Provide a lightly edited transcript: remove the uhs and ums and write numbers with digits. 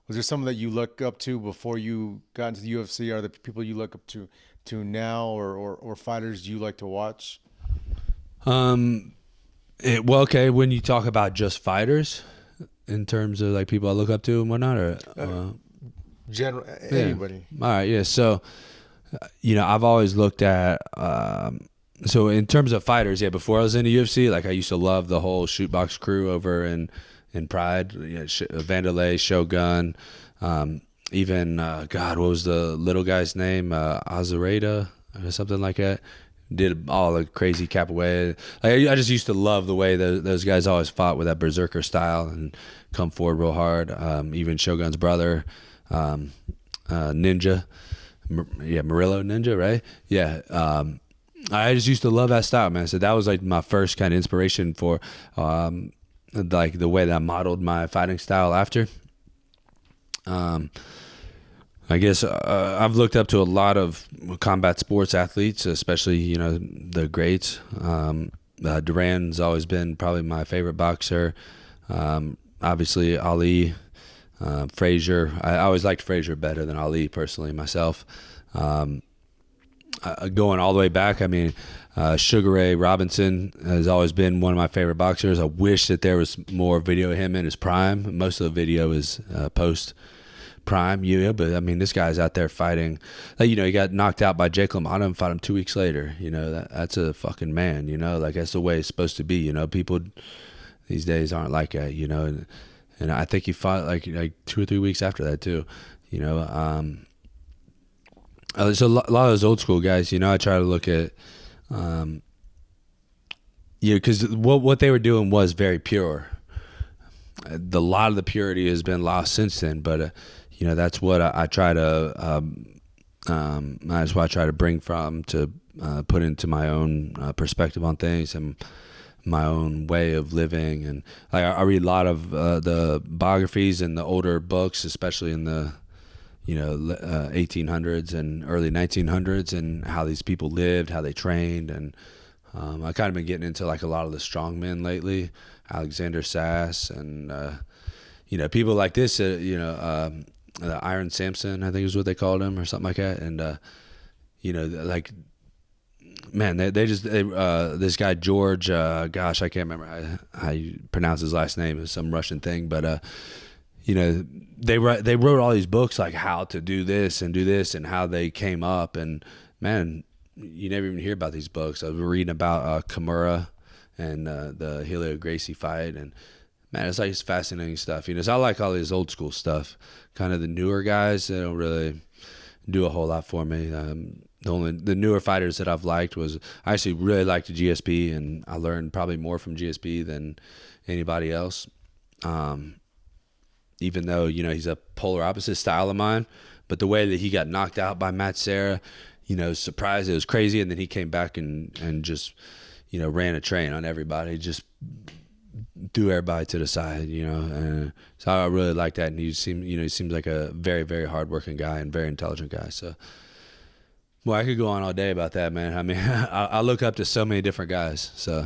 Was there someone that you look up to before you got into the UFC? Are the people you look up to now, or fighters you like to watch? Um, well, okay, when you talk about just fighters, in terms of like people I look up to and whatnot, or General, yeah, anybody. all right, yeah. So, I've always looked at so in terms of fighters, yeah. Before I was in the UFC, like I used to love the whole shootbox crew over in Pride, Wanderli, Shogun, even God, what was the little guy's name? Azareda or something like that. Did all the crazy capoeira. Like, I just used to love the way those guys always fought with that berserker style and come forward real hard. Even Shogun's brother, Ninja, Murillo Ninja, right? Yeah. I just used to love that style, man. So that was like my first kind of inspiration for like the way that I modeled my fighting style after. I guess I've looked up to a lot of combat sports athletes, especially the greats. Duran's always been probably my favorite boxer. Obviously Ali, Frazier. I always liked Frazier better than Ali personally myself. Going all the way back, I mean, Sugar Ray Robinson has always been one of my favorite boxers. I wish that there was more video of him in his prime. Most of the video is post prime, but I mean, this guy's out there fighting. Like, he got knocked out by Jake LaMotta and fought him 2 weeks later. That's a fucking man. Like that's the way it's supposed to be. People these days aren't like that. And I think he fought like 2 or 3 weeks after that too. So a lot of those old school guys. I try to look at, because what they were doing was very pure. A lot of the purity has been lost since then, but that's what I try to that's what I try to bring from to put into my own perspective on things and my own way of living. And I read a lot of the biographies and the older books, especially in the 1800s and early 1900s, and how these people lived, how they trained. And I kind of been getting into like a lot of the strongmen lately, Alexander Sass, and people like this, the Iron Samson, I think is what they called him, or something like that. And like, man, they just this guy George, gosh, I can't remember how you pronounce his last name. It's some Russian thing, but they wrote all these books like how to do this and how they came up. And man, you never even hear about these books. I was reading about Kimura and the Helio Gracie fight, and man, it's fascinating stuff. So I like all this old school stuff. Kind of the newer guys, they don't really do a whole lot for me. The newer fighters that I've liked was, I actually really liked the GSP, and I learned probably more from GSP than anybody else. Even though he's a polar opposite style of mine, but the way that he got knocked out by Matt Serra, surprised, it was crazy, and then he came back and just ran a train on everybody, just threw everybody to the side, and so I really like that. And he seems like a very, very hardworking guy and very intelligent guy. So, well, I could go on all day about that, man. I mean, I look up to so many different guys. So.